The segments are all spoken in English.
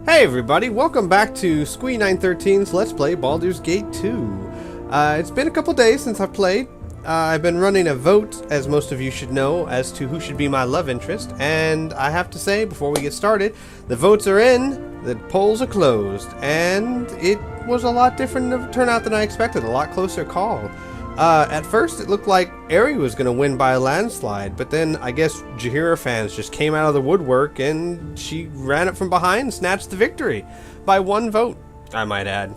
Hey everybody, welcome back to Squee913's Let's Play Baldur's Gate 2. It's been a couple days since I've played. I've been running a vote, as most of you should know, as to who should be my love interest, and I have to say, before we get started, the votes are in, the polls are closed, and it was a lot different of a turnout than I expected, a lot closer call. At first it looked like Aerie was going to win by a landslide, but then I guess Jaheira fans just came out of the woodwork and she ran it from behind and snatched the victory. By one vote, I might add.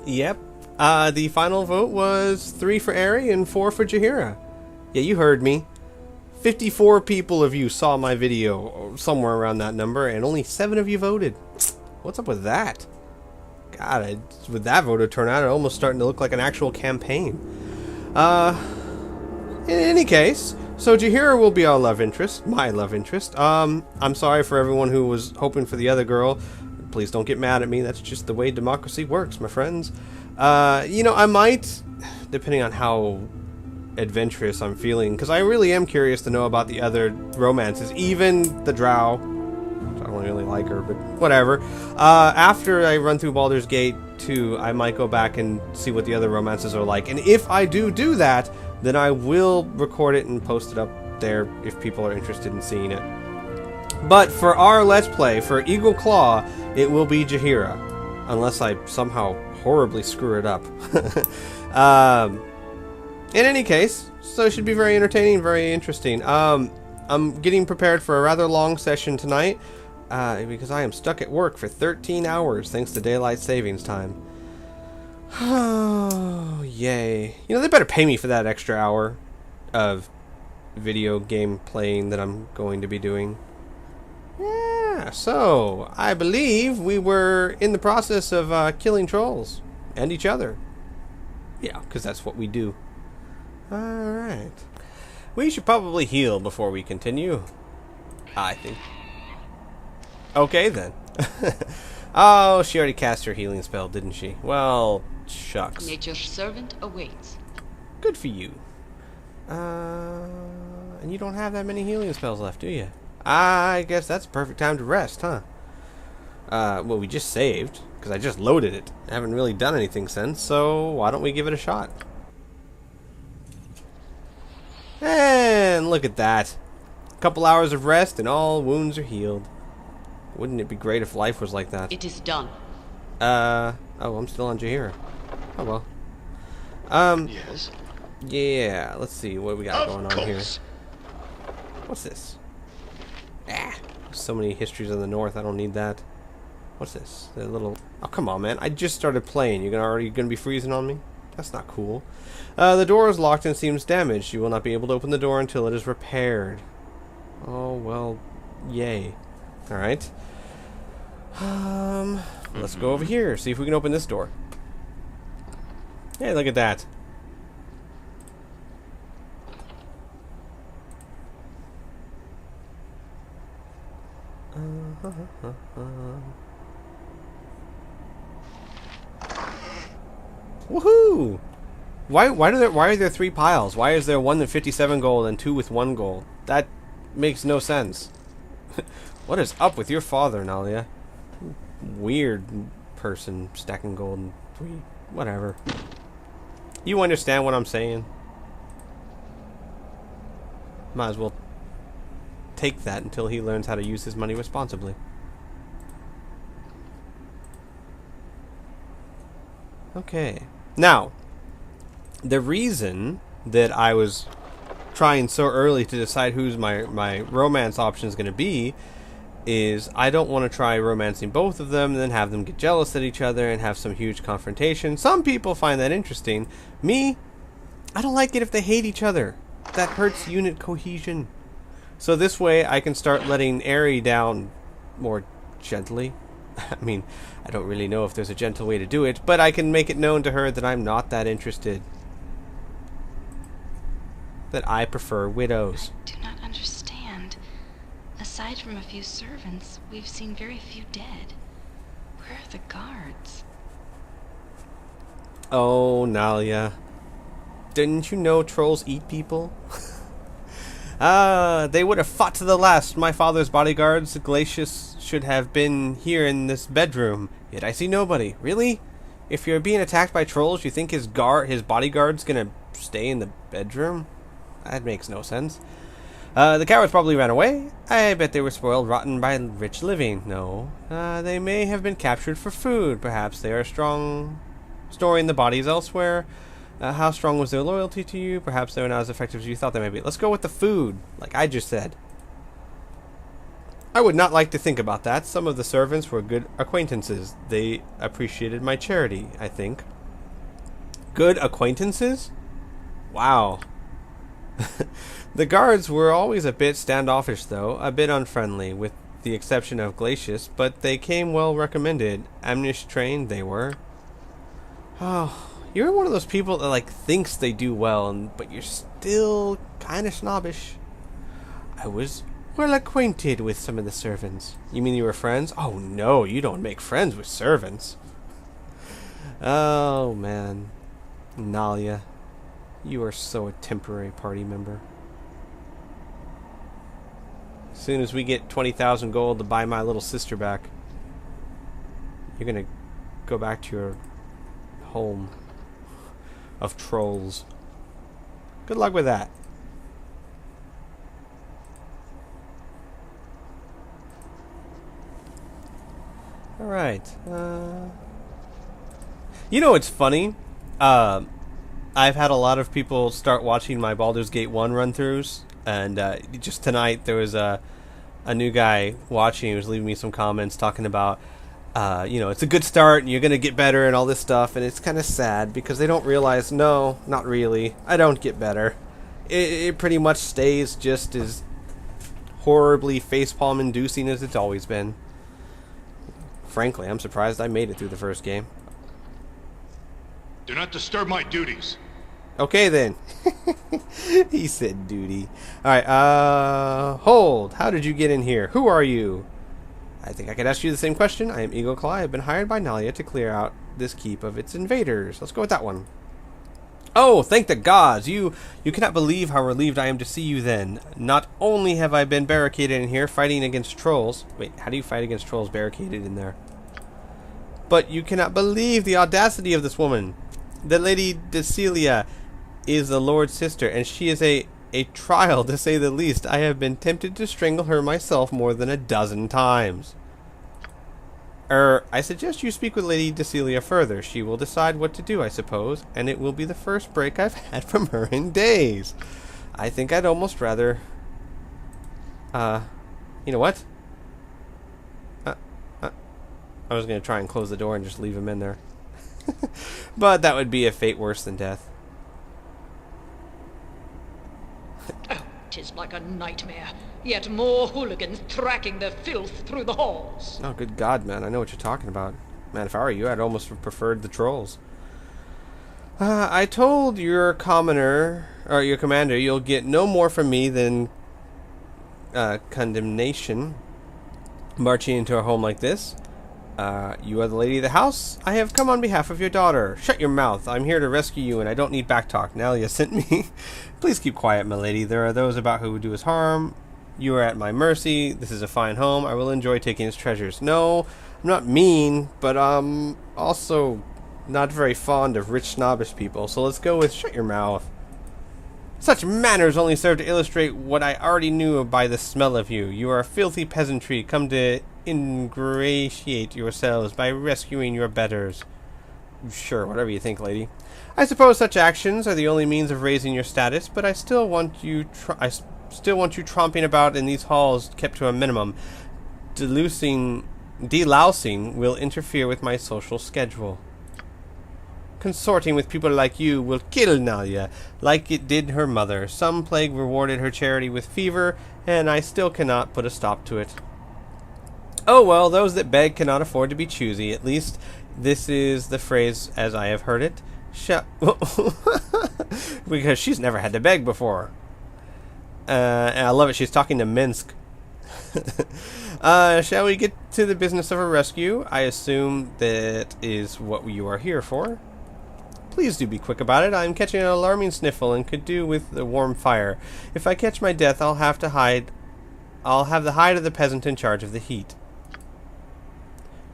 Yep. The final vote was 3 for Aerie and 4 for Jaheira. Yeah, you heard me. 54 people of you saw my video, somewhere around that number, and only 7 of you voted. What's up with that? God, with that voter turnout, it's almost starting to look like an actual campaign. In any case, so Jaheira will be our love interest, my love interest. I'm sorry for everyone who was hoping for the other girl. Please don't get mad at me. That's just the way democracy works, my friends. You know, I might, depending on how adventurous I'm feeling, because I really am curious to know about the other romances, even the Drow. I don't really like her, but whatever. After I run through Baldur's Gate 2, I might go back and see what the other romances are like. And if I do that, then I will record it and post it up there if people are interested in seeing it. But for our Let's Play, for Eagle Claw, it will be Jaheira. Unless I somehow horribly screw it up. In any case, so it should be very entertaining, very interesting. I'm getting prepared for a rather long session tonight. Because I am stuck at work for 13 hours thanks to daylight savings time. Oh, yay. You know, they better pay me for that extra hour of video game playing that I'm going to be doing. Yeah, so I believe we were in the process of killing trolls and each other. Yeah, because that's what we do. Alright. We should probably heal before we continue, I think. Okay, then. Oh, she already cast her healing spell, didn't she? Well, shucks. Nature's servant awaits. Good for you. And you don't have that many healing spells left, do you? I guess that's a perfect time to rest, huh? Well, we just saved, because I just loaded it. I haven't really done anything since, so why don't we give it a shot? And look at that. A couple hours of rest and all wounds are healed. Wouldn't it be great if life was like that? It is done. Oh, I'm still on Jaheira. Oh well. Yes. Yeah, let's see what we got going on here. What's this? Ah, so many histories of the North, I don't need that. What's this? The little... Oh, come on, man. I just started playing. You're already gonna be freezing on me? That's not cool. The door is locked and seems damaged. You will not be able to open the door until it is repaired. Oh, well, yay. Alright. Let's go over here, see if we can open this door. Hey, look at that. Woohoo! Why are there 3 piles? Why is there one with 57 gold and 2 with 1 gold? That makes no sense. What is up with your father, Nalia? Weird person stacking gold and 3. Whatever. You understand what I'm saying? Might as well take that until he learns how to use his money responsibly. Okay. Now, the reason that I was trying so early to decide who's my romance option is going to be is I don't want to try romancing both of them and then have them get jealous at each other and have some huge confrontation. Some people find that interesting. Me, I don't like it if they hate each other. That hurts unit cohesion. So this way I can start letting Aerie down more gently. I mean, I don't really know if there's a gentle way to do it, but I can make it known to her that I'm not that interested. That I prefer widows. I do not understand. Aside from a few servants, we've seen very few dead. Where are the guards? Oh, Nalia. Didn't you know trolls eat people? They would have fought to the last. My father's bodyguards, Glacius should have been here in this bedroom, yet I see nobody. Really? If you're being attacked by trolls, you think his bodyguard's gonna stay in the bedroom? That makes no sense. The cowards probably ran away. I bet they were spoiled rotten by rich living. No. They may have been captured for food. Perhaps they are storing the bodies elsewhere. How strong was their loyalty to you? Perhaps they were not as effective as you thought they might be. Let's go with the food, like I just said. I would not like to think about that. Some of the servants were good acquaintances. They appreciated my charity, I think. Good acquaintances? Wow. The guards were always a bit standoffish, though, a bit unfriendly, with the exception of Glacius, but they came well recommended. Amnish trained they were. Oh, you're one of those people that, like, thinks they do well, but you're still kind of snobbish. I was well acquainted with some of the servants. You mean you were friends? Oh, no, you don't make friends with servants. Oh, man. Nalia, you are so a temporary party member. As soon as we get 20,000 gold to buy my little sister back, you're gonna go back to your home of trolls. Good luck with that. Alright. You know what's funny? I've had a lot of people start watching my Baldur's Gate 1 run-throughs, and just tonight there was a new guy watching. He was leaving me some comments talking about, you know, it's a good start and you're going to get better and all this stuff, and it's kind of sad because they don't realize, no, not really. I don't get better. It pretty much stays just as horribly facepalm inducing as it's always been. Frankly, I'm surprised I made it through the first game. Do not disturb my duties. Okay then. He said duty. Alright, hold. How did you get in here? Who are you? I think I could ask you the same question. I am Eagle Claw. I have been hired by Nalia to clear out this keep of its invaders. Let's go with that one. Oh, thank the gods! You cannot believe how relieved I am to see you then. Not only have I been barricaded in here fighting against trolls. Wait, how do you fight against trolls barricaded in there? But you cannot believe the audacity of this woman. The Lady Decelia is the Lord's sister, and she is a trial, to say the least. I have been tempted to strangle her myself more than a dozen times. I suggest you speak with Lady Decelia further. She will decide what to do, I suppose, and it will be the first break I've had from her in days. I think I'd almost rather... you know what? I was going to try and close the door and just leave him in there. But that would be a fate worse than death. Oh, 'tis like a nightmare. Yet more hooligans tracking the filth through the halls. Oh, good God, man. I know what you're talking about. Man, if I were you, I'd almost have preferred the trolls. I told your commoner, or your commander, you'll get no more from me than condemnation marching into a home like this. You are the lady of the house? I have come on behalf of your daughter. Shut your mouth. I'm here to rescue you, and I don't need backtalk. Nalia sent me. Please keep quiet, my lady. There are those about who would do us harm. You are at my mercy. This is a fine home. I will enjoy taking its treasures. No, I'm not mean, but I'm also not very fond of rich, snobbish people. So let's go with shut your mouth. Such manners only serve to illustrate what I already knew by the smell of you. You are a filthy peasantry, come to ingratiate yourselves by rescuing your betters. Sure, whatever you think, lady. I suppose such actions are the only means of raising your status, but I still want you tromping about in these halls kept to a minimum. Delousing will interfere with my social schedule. Consorting with people like you will kill Nalia, like it did her mother. Some plague rewarded her charity with fever, and I still cannot put a stop to it. Oh well, those that beg cannot afford to be choosy. At least this is the phrase as I have heard it. Because she's never had to beg before. And I love it, she's talking to Minsk. Shall we get to the business of a rescue? I assume that is what you are here for. Please do be quick about it. I'm catching an alarming sniffle and could do with the warm fire. If I catch my death, I'll have the hide of the peasant in charge of the heat.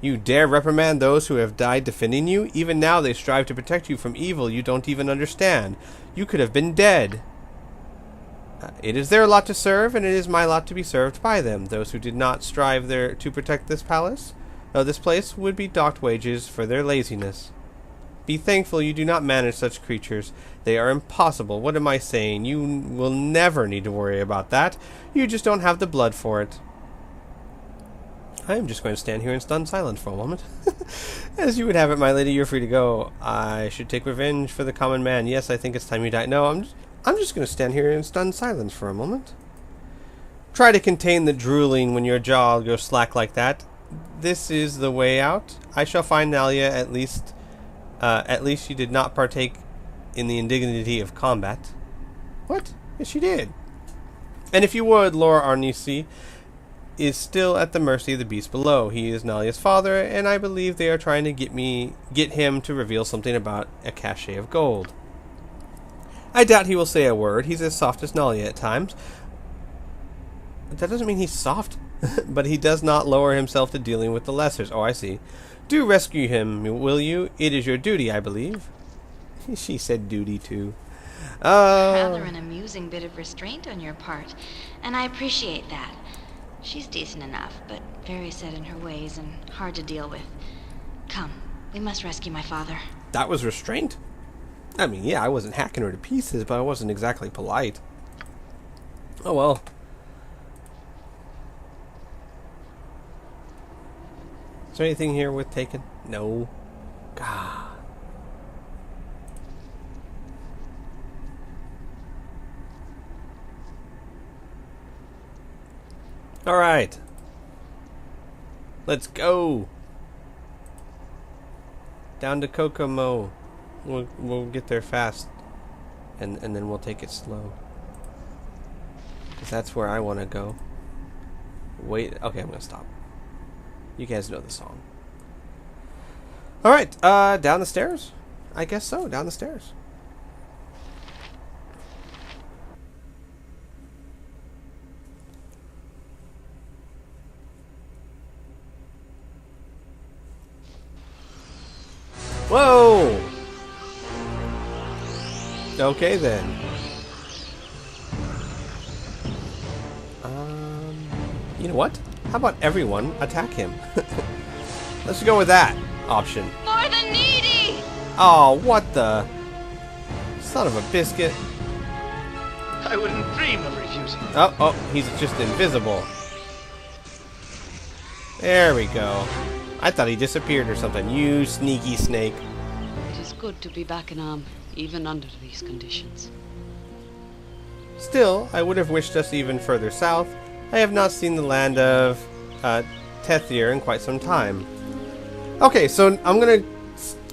You dare reprimand those who have died defending you? Even now they strive to protect you from evil you don't even understand. You could have been dead. It is their lot to serve, and it is my lot to be served by them. Those who did not strive there to protect this place would be docked wages for their laziness. Be thankful you do not manage such creatures. They are impossible. What am I saying? You will never need to worry about that. You just don't have the blood for it. I am just going to stand here in stunned silence for a moment. As you would have it, my lady, you're free to go. I should take revenge for the common man. Yes, I think it's time you die. No, I'm just going to stand here in stunned silence for a moment. Try to contain the drooling when your jaw goes slack like that. This is the way out. I shall find Nalia at least she did not partake in the indignity of combat. What? Yes, she did. And if you would, Lord Arnisi is still at the mercy of the beast below. He is Nalia's father, and I believe they are trying to get him to reveal something about a cache of gold. I doubt he will say a word. He's as soft as Nalia at times. That doesn't mean he's soft, but he does not lower himself to dealing with the lessers. Oh, I see. Do rescue him, will you? It is your duty, I believe. She said duty, too. Rather an amusing bit of restraint on your part, and I appreciate that. She's decent enough, but very set in her ways and hard to deal with. Come, we must rescue my father. That was restraint? I mean, yeah, I wasn't hacking her to pieces, but I wasn't exactly polite. Oh, well. Is there anything here worth taking? No. God. Alright. Let's go. Down to Kokomo. We'll get there fast. And then we'll take it slow. Because that's where I want to go. Wait. Okay, I'm going to stop. You guys know the song. Alright, down the stairs? I guess so, down the stairs. Whoa! Okay then. You know what? How about everyone attack him? Let's go with that option. For the needy! Oh, what the? Son of a biscuit. I wouldn't dream of refusing. Oh, he's just invisible. There we go. I thought he disappeared or something. You sneaky snake. It is good to be back in Am, even under these conditions. Still, I would have wished us even further south. I have not seen the land of Tethir in quite some time. Okay, so I'm going to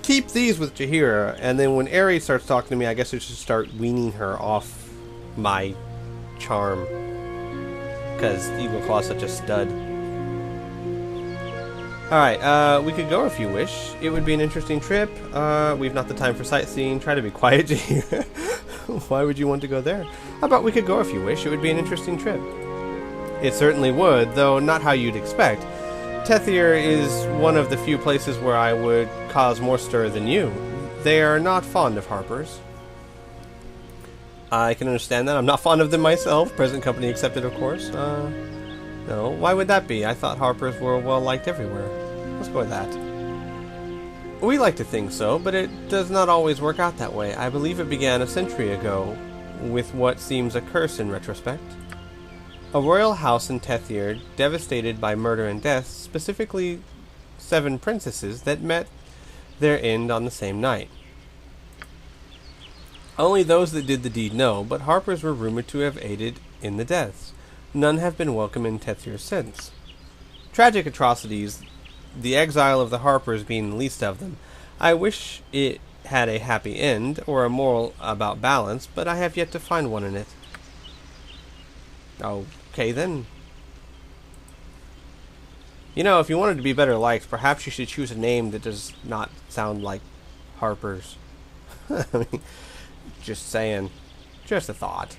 keep these with Jaheira, and then when Aerie starts talking to me, I guess I should start weaning her off my charm. Because Eagle Claw's such a stud. Alright, we could go if you wish. It would be an interesting trip. We've not the time for sightseeing. Try to be quiet, Jaheira. Why would you want to go there? How about we could go if you wish? It would be an interesting trip. It certainly would, though not how you'd expect. Tethir is one of the few places where I would cause more stir than you. They are not fond of harpers. I can understand that. I'm not fond of them myself. Present company accepted, of course. No, why would that be? I thought harpers were well-liked everywhere. Let's go with that. We like to think so, but it does not always work out that way. I believe it began a century ago, with what seems a curse in retrospect. A royal house in Tethir, devastated by murder and death, specifically 7 princesses that met their end on the same night. Only those that did the deed know, but harpers were rumored to have aided in the deaths. None have been welcome in Tethir since. Tragic atrocities, the exile of the harpers being the least of them. I wish it had a happy end, or a moral about balance, but I have yet to find one in it. Okay, then. You know, if you wanted to be better liked, perhaps you should choose a name that does not sound like Harper's. I mean, just saying. Just a thought.